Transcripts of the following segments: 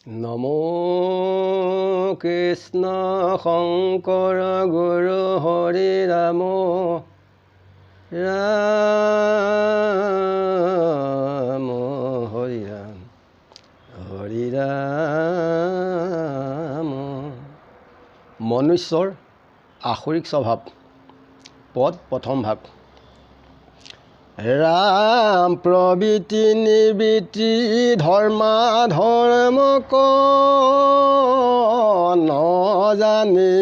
নমো কৃষ্ণ শংকৰ গুৰু হৰি ৰাম ৰাম হৰি ৰাম হৰি ৰাম। মনুষ্যৰ আসুৰিক স্বভাৱ পদ প্ৰথম ভাগ। ৰাম প্ৰবৃত্তি নিবৃত্তি ধৰ্মা ধৰ্ম ক নজানি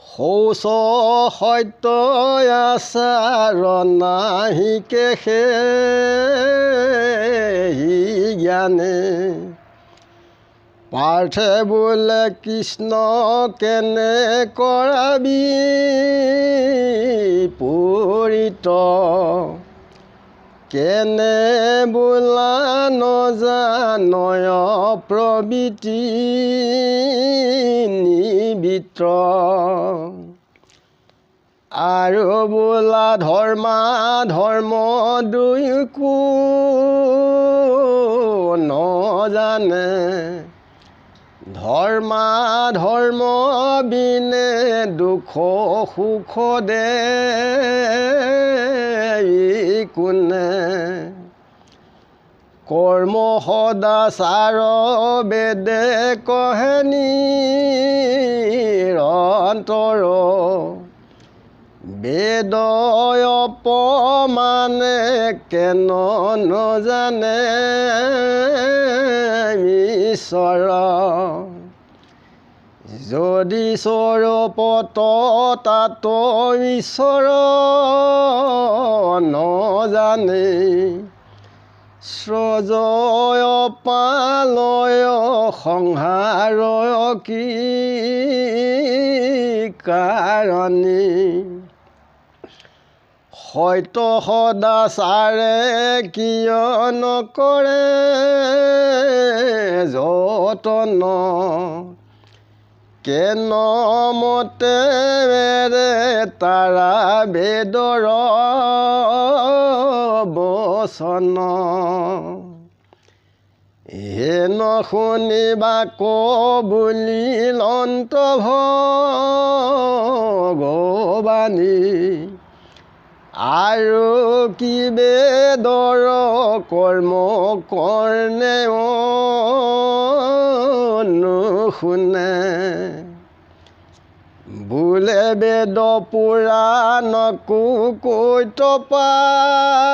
শৌচ সত্য আচাৰ নাহিকে সেই জ্ঞানে পাৰ্থে বোলে কৃষ্ণ কেনে কৰাবি পূৰিত কেনে বোলা নজানয় প্ৰবৃত্তি নিবিত্ৰ আৰু বোলা ধৰ্মা ধৰ্ম দুইকো নজানে ধৰ্মা ধৰ্ম বিনে দুখ সুখ দে কোনে কৰ্ম সদাচাৰ বেদে কহে নিৰন্তৰ বেদ অপমানে কেন নজানে ঈশ্বৰ যদি স্বৰূপত তাত ঈশ্বৰ নজানে সৃজয় পালয় সংহাৰ কি কাৰণী সত্য সদাচাৰে কিয় নকৰে যতন কেন মতে মেৰে তাৰা বেদৰ বচন হেন শুনিবা ক বুলি অন্ত ভগৱানী আৰু কি বেদৰ কৰ্ম কৰ্ণে নুশুনে বোলে বেদ পুৰাণকো কৈত পাইলা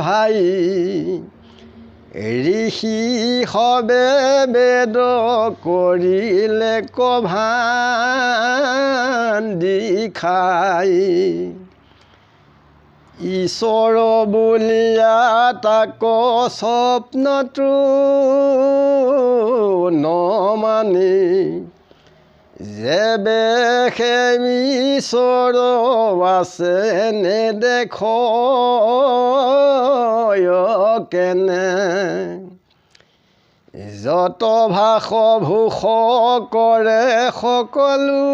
ভাই ঋষি সবে বেদ কৰিলে কভান দিখাই ঈশ্বৰ বুলিয়া তাক স্বপ্নটো নমানি যেবে সেই ঈশ্বৰ আছে নেদেখ কেনে যত ভাষ ভূষ কৰে সকলো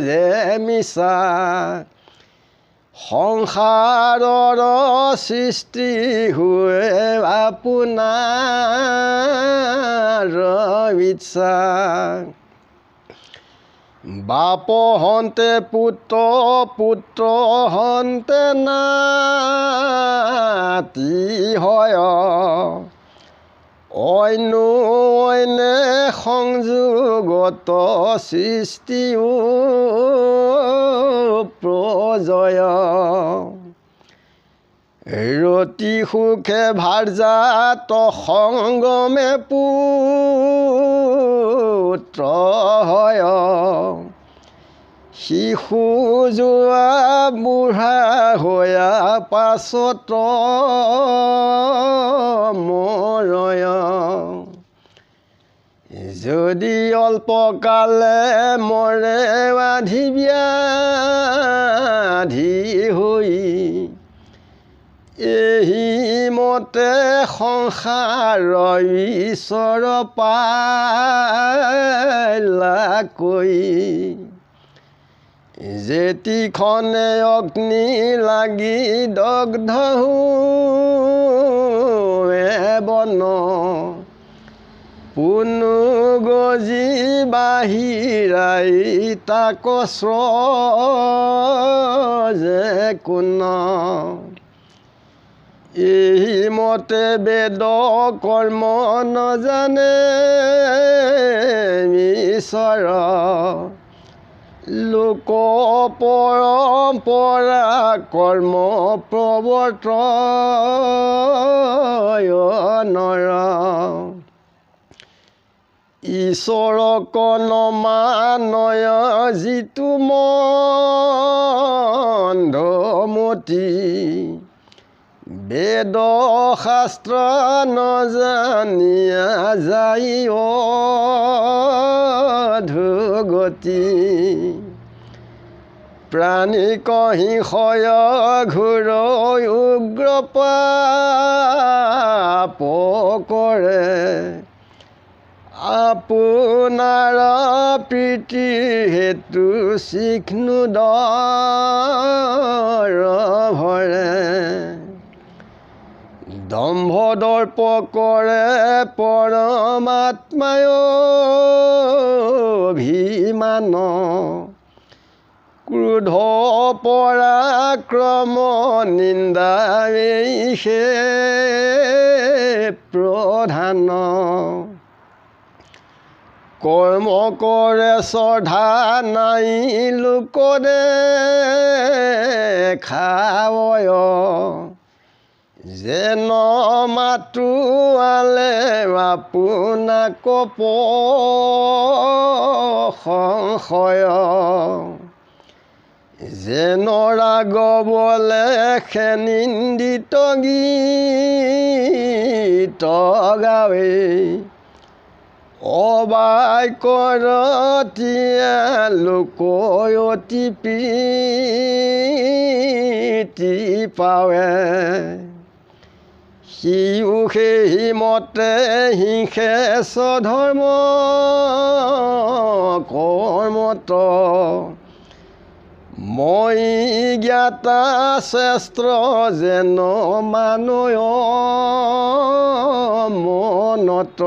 যে মিছা সংসাৰৰ সৃষ্টি হৈ আপোনাৰ ইচ্ছা বাপ হন্তে পুত্ৰ পুত্ৰ হন্তে নাতি হয় অন্য অন্যে সংযোগত সৃষ্টিও প্ৰজয় ৰতি সুখে ভাৰ্যাত সংগমে পুত্ৰ হয় শিশু যোৱা বুঢ়া হোৱা পাছত মৰয় যদি অল্পকালে মৰে আধি ব্যাধি হৈ এহি মতে সংসাৰ ঈশ্বৰ পাইলা কৈ যেতিখনে অগ্নি লাগি দগ্ধ পুনু গজি বাহিৰাই তাক যে কোন এই মতে বেদ কৰ্ম নজানে মিছৰ লোক পৰম্পৰা কৰ্ম প্ৰৱৰ্তনৰ ঈশ্বৰক নমানয় যিটো মন্ধমতি বেদ শাস্ত্ৰ নজানিয়া যাই অধোগতি প্ৰাণী কহিষয় ঘোৰ উগ্ৰ পাপ কৰে আপোনাৰ প্ৰীতিৰ হেতু চিঘ্নোদৰ ভৰে দম্ভ দৰ্প কৰে পৰমাত্মায় অভিমান ক্ৰোধ পৰাক্ৰম নিন্দাই সে প্ৰধান কৰ্ম কৰে শ্ৰদ্ধা নাই লোকৰে খাৱয় যেন মাতো আলে আপোনাক সংশয় যেন ৰাগবলে নিন্দিত গীত গাৱে অবাক্যৰতীয়া লোকয়তি প্ৰীতি পাৱে সিও সেই মতে হিংসে স্বধৰ্ম কৰ্মত মই জ্ঞাতা শাস্ত্ৰ যেন মানয় মনত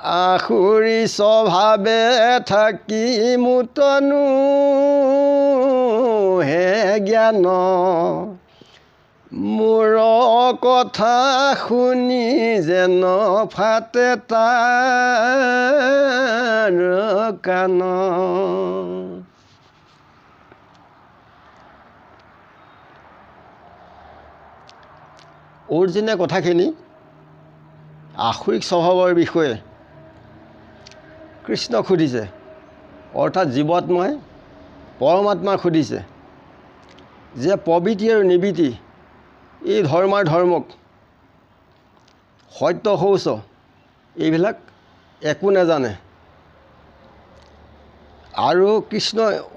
আখুৰি স্বভাৱে থাকি মুতনো হে জ্ঞান মোৰ কথা শুনি যেন ফাটে তাৰ কাণ অৰ্জুনে কথাখিনি আসুৰিক স্বভাৱৰ বিষয়ে কৃষ্ণক সুধিছে অৰ্থাৎ জীৱাত্মাই পৰমাত্মাক সুধিছে যে প্ৰবৃত্তি আৰু নিবৃত্তি এই ধৰ্মক সত্য শৌচ এইবিলাক একো নাজানে আৰু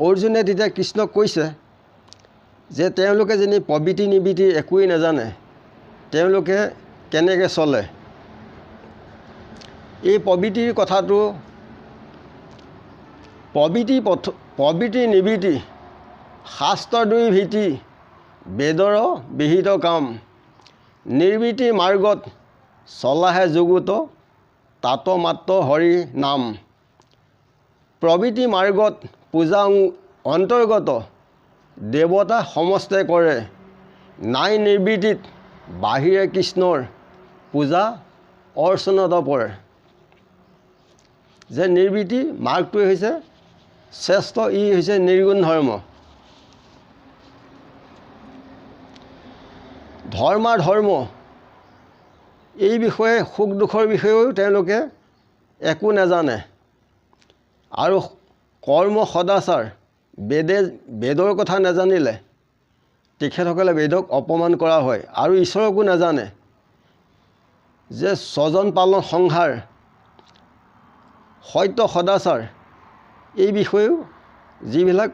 অৰ্জুনে তেতিয়া কৃষ্ণক কৈছে যে তেওঁলোকে যেনি প্ৰবৃত্তি নিবৃত্তি একোৱেই নাজানে তেওঁলোকে কেনেকৈ চলে এই প্ৰবৃত্তিৰ কথাটো প্ৰবৃত্তি নিবৃত্তি শাস্ত্ৰ দুই ভীতি বেদৰ বিহিত কাম নিৰ্বৃত্তি মাৰ্গত চলাহে যুগুত তাত মাত্ৰ হৰি নাম প্ৰবৃত্তি মাৰ্গত পূজা অন্তৰ্গত দেৱতা সমস্তে কৰে নাই নিৰ্বৃত্তিত বাহিৰে কৃষ্ণৰ পূজা অৰ্চনত পৰে যে নিৰ্বৃত্তি মাৰ্গটোৱে হৈছে শ্ৰেষ্ঠ ই হৈছে নিৰ্গুণ ধৰ্ম এই বিষয়ে সুখ দুখৰ বিষয়েও তেওঁলোকে একো নাজানে আৰু কৰ্ম সদাচাৰ বেদৰ কথা নাজানিলে তেখেতসকলে বেদক অপমান কৰা হয় আৰু ঈশ্বৰকো নাজানে যে স্বজন পালন সংসাৰ সত্য সদাচাৰ এই বিষয়েও যিবিলাক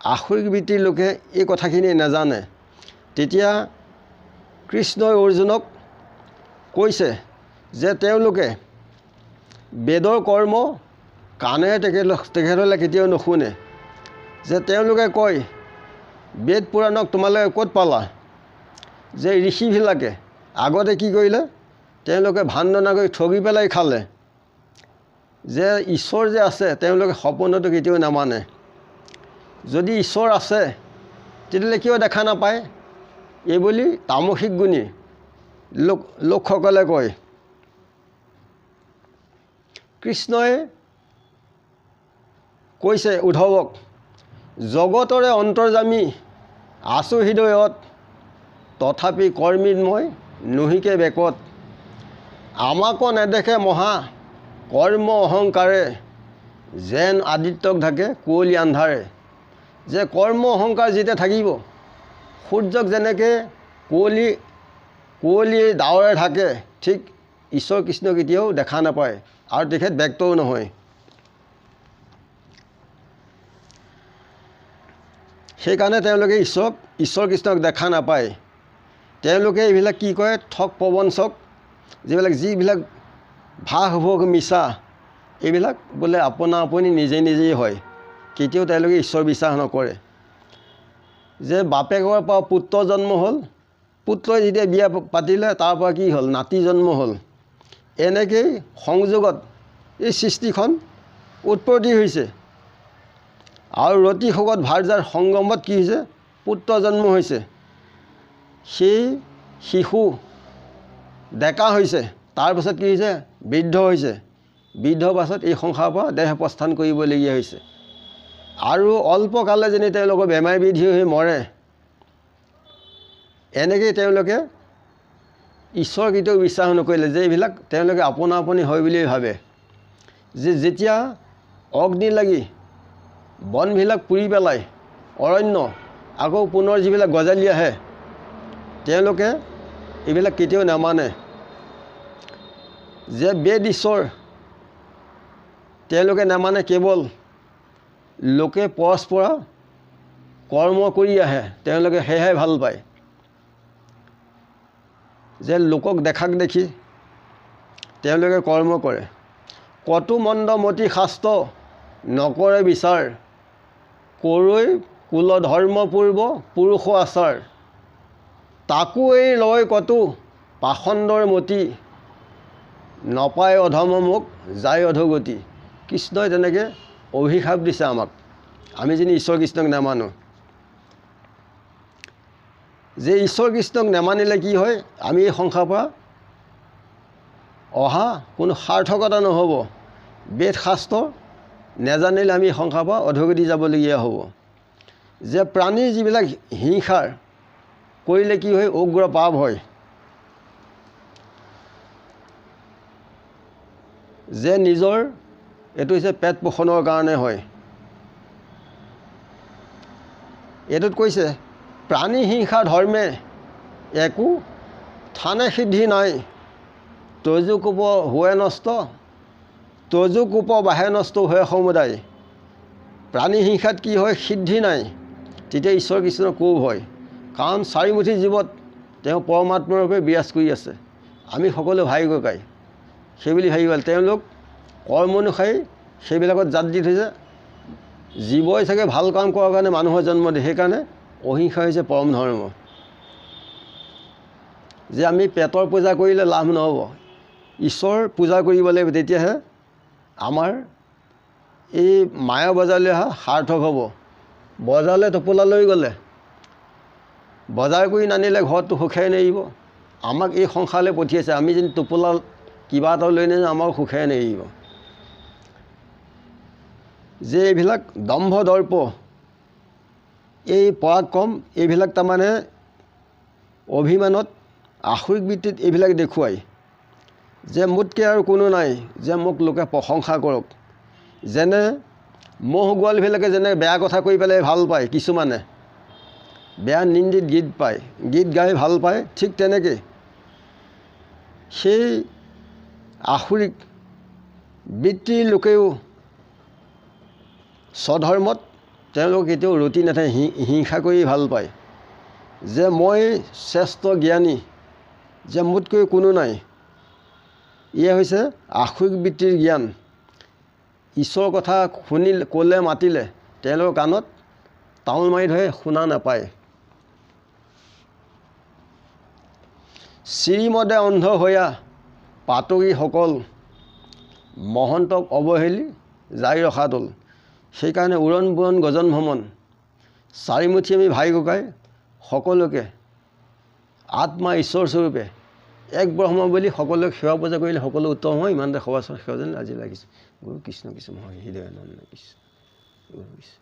আসুৰিক বৃত্তিৰ লোকে এই কথাখিনি নাজানে তেতিয়া কৃষ্ণই অৰ্জুনক কৈছে যে তেওঁলোকে বেদৰ কৰ্ম কাণেৰে তেখেতসকলে কেতিয়াও নুশুনে যে তেওঁলোকে কয় বেদ পুৰাণক তোমালোকে ক'ত পালা যে ঋষিবিলাকে আগতে কি কৰিলে তেওঁলোকে ভান্দনা কৰি ঠগি পেলাই খালে যে ঈশ্বৰ যে আছে তেওঁলোকে সপোনতো কেতিয়াও নামানে যদি ঈশ্বৰ আছে তেতিয়াহ'লে কিয় দেখা নাপায় এইবুলি তামসিক গুণী লোকসকলে কয় কৃষ্ণই কৈছে উদ্ধৱক জগতৰে অন্তৰ্যামী আছো হৃদয়ত তথাপি কৰ্মীত মই নহিকে বেকত আমাকো নেদেখে মহা কৰ্ম অহংকাৰে যেন আদিত্যক ঢাকে কুঁৱলী আন্ধাৰে যে কৰ্ম অহংকাৰ যেতিয়া থাকিব সূৰ্যক যেনেকৈ কুঁৱলী ডাৱৰে ঢাকে ঠিক ঈশ্বৰ কৃষ্ণ কেতিয়াও দেখা নাপায় আৰু তেখেত ব্যক্তও নহয় সেইকাৰণে তেওঁলোকে ঈশ্বৰ কৃষ্ণক দেখা নাপায় তেওঁলোকে এইবিলাক কি কয় ঠগ প্ৰবঞ্চক যিবিলাক ভাস মিছা এইবিলাক বোলে আপোনা আপুনি নিজেই হয় কেতিয়াও তেওঁলোকে ঈশ্বৰ বিশ্বাস নকৰে যে বাপেকৰ পৰা পুত্ৰ জন্ম হ'ল পুত্ৰই যেতিয়া বিয়া পাতিলে তাৰ পৰা কি হ'ল নাতি জন্ম হ'ল এনেকৈ সংযোগত এই সৃষ্টিখন উৎপত্তি হৈছে আৰু ৰতি শোকত ভাৰ্যাৰ সংগমত কি হৈছে পুত্ৰ জন্ম হৈছে সেই শিশু ডেকা হৈছে তাৰপাছত কি হৈছে বৃদ্ধ হৈছে বৃদ্ধৰ পাছত এই সংসাৰৰ পৰা দেহ প্ৰস্থান কৰিবলগীয়া হৈছে আৰু অল্পকালে যেনে তেওঁলোকৰ বেমাৰ বিধি হৈ মৰে এনেকৈ তেওঁলোকে ঈশ্বৰ কেতিয়াও বিশ্বাস নকৰিলে যে এইবিলাক তেওঁলোকে আপোনা আপুনি হয় বুলি ভাবে যে যেতিয়া অগ্নি লাগি বনবিলাক পুৰি পেলাই অৰণ্য আকৌ পুনৰ যিবিলাক গজালি আহে তেওঁলোকে এইবিলাক কেতিয়াও নামানে যে বেদ ঈশ্বৰ তেওঁলোকে নামানে কেৱল লোকে পৰস্পৰা কৰ্ম কৰি আহে তেওঁলোকে সেয়াই ভাল পায় যে লোকক দেখাক দেখি তেওঁলোকে কৰ্ম কৰে কটু মন্দমতি শাস্ত্ৰ নকৰে বিচাৰ কৰৈ কুল ধৰ্ম পূৰ্ব পুৰুষ আচাৰ তাকো এই লয় কতো পাখণ্ডৰ মতি নপায় অধম মোক যায় অধগতি কৃষ্ণই তেনেকৈ অভিশাপ দিছে আমাক আমি যেন ঈশ্বৰ কৃষ্ণক নামানো যে ঈশ্বৰ কৃষ্ণক নামানিলে কি হয় আমি এই সংসাৰৰ পৰা অহা কোনো সাৰ্থকতা নহ'ব বেদ শাস্ত্ৰ নেজানিলে আমি সংসাৰৰ পৰা অধগতি যাবলগীয়া হ'ব যে প্ৰাণীৰ যিবিলাক হিংসাৰ কৰিলে কি হয় উগ্ৰ পাপ হয় যে নিজৰ এইটো হৈছে পেট পোষণৰ কাৰণে হয় এইটোত কৈছে প্ৰাণী হিংসা ধৰ্মে একো থানে সিদ্ধি নাই তজুকূপ হোৱে নষ্ট তজুকূপ বাহে নষ্ট হোৱে সমুদায় প্ৰাণী হিংসাত কি হয় সিদ্ধি নাই তেতিয়া ঈশ্বৰ কৃষ্ণৰ কোপ হয় কাৰণ চাৰিমুঠি জীৱত তেওঁ পৰমাত্মাৰ ৰূপে বিৰাজ কৰি আছে আমি সকলো ভাই ককাই সেইবুলি ভাবিব তেওঁলোক কৰ্ম অনুসাৰী সেইবিলাকত জাত দি থৈছে জীৱই চাগে ভাল কাম কৰাৰ কাৰণে মানুহৰ জন্ম দিয়ে সেইকাৰণে অহিংসা হৈছে পৰম ধৰ্ম যে আমি পেটৰ পূজা কৰিলে লাভ নহ'ব ঈশ্বৰ পূজা কৰিব লাগিব তেতিয়াহে আমাৰ এই মায়া বজাৰলৈ অহা সাৰ্থক হ'ব বজাৰলৈ টোপোলা লৈ গ'লে বজাৰ কৰি নানিলে ঘৰটো সুখেই নেৰিব আমাক এই সংসাৰলৈ পঠিয়াইছে আমি যেন টোপোলা কিবা এটা লৈ নাযাওঁ আমাক সুখেই নেৰিব যে এইবিলাক দম্ভ দৰ্প এই পৰাক্ৰম এইবিলাক তাৰমানে অভিমানত আসুৰিক বৃত্তিত এইবিলাক দেখুৱাই যে মোতকৈ আৰু কোনো নাই যে মোক লোকে প্ৰশংসা কৰক যেনে মহ গোৱালবিলাকে যেনে বেয়া কথা কৈ পেলাই ভাল পায় কিছুমানে বেয়া নিন্দিত গীত পায় গীত গাই ভাল পায় ঠিক তেনেকৈ সেই আসুৰিক বৃত্তিৰ লোকেও স্বধৰ্মত তেওঁলোক কেতিয়াও ৰতি নাথাকে হিংসা কৰি ভাল পায় যে মই শ্ৰেষ্ঠ জ্ঞানী যে মোতকৈ কোনো নাই ইয়ে হৈছে আসুৰিক বৃত্তিৰ জ্ঞান ঈশ্বৰৰ কথা ক'লে মাতিলে তেওঁলোকৰ কাণত তামোল মাৰি ধৰে শুনা নাপায় শ্ৰীমদে অন্ধ হৈয়া পাতকীসকল মহন্তক অৱহেলি জাৰি ৰখা দল। সেইকাৰণে উৰণ বুৰণ গজন ভ্ৰমণ চাৰিমুঠি আমি ভাই ককাই সকলোকে আত্মা ঈশ্বৰ স্বৰূপে এক ব্ৰহ্ম বুলি সকলোকে সেৱা পূজা কৰিলে সকলো উত্তম হয়। ইমানতে সবাচৰ সেৱা যেন আজি লাগিছে। গুৰু কৃষ্ণ কৃষ্ণ মহা হৃদয়ানন্দ কৃষ্ণ গুৰু কৃষ্ণ।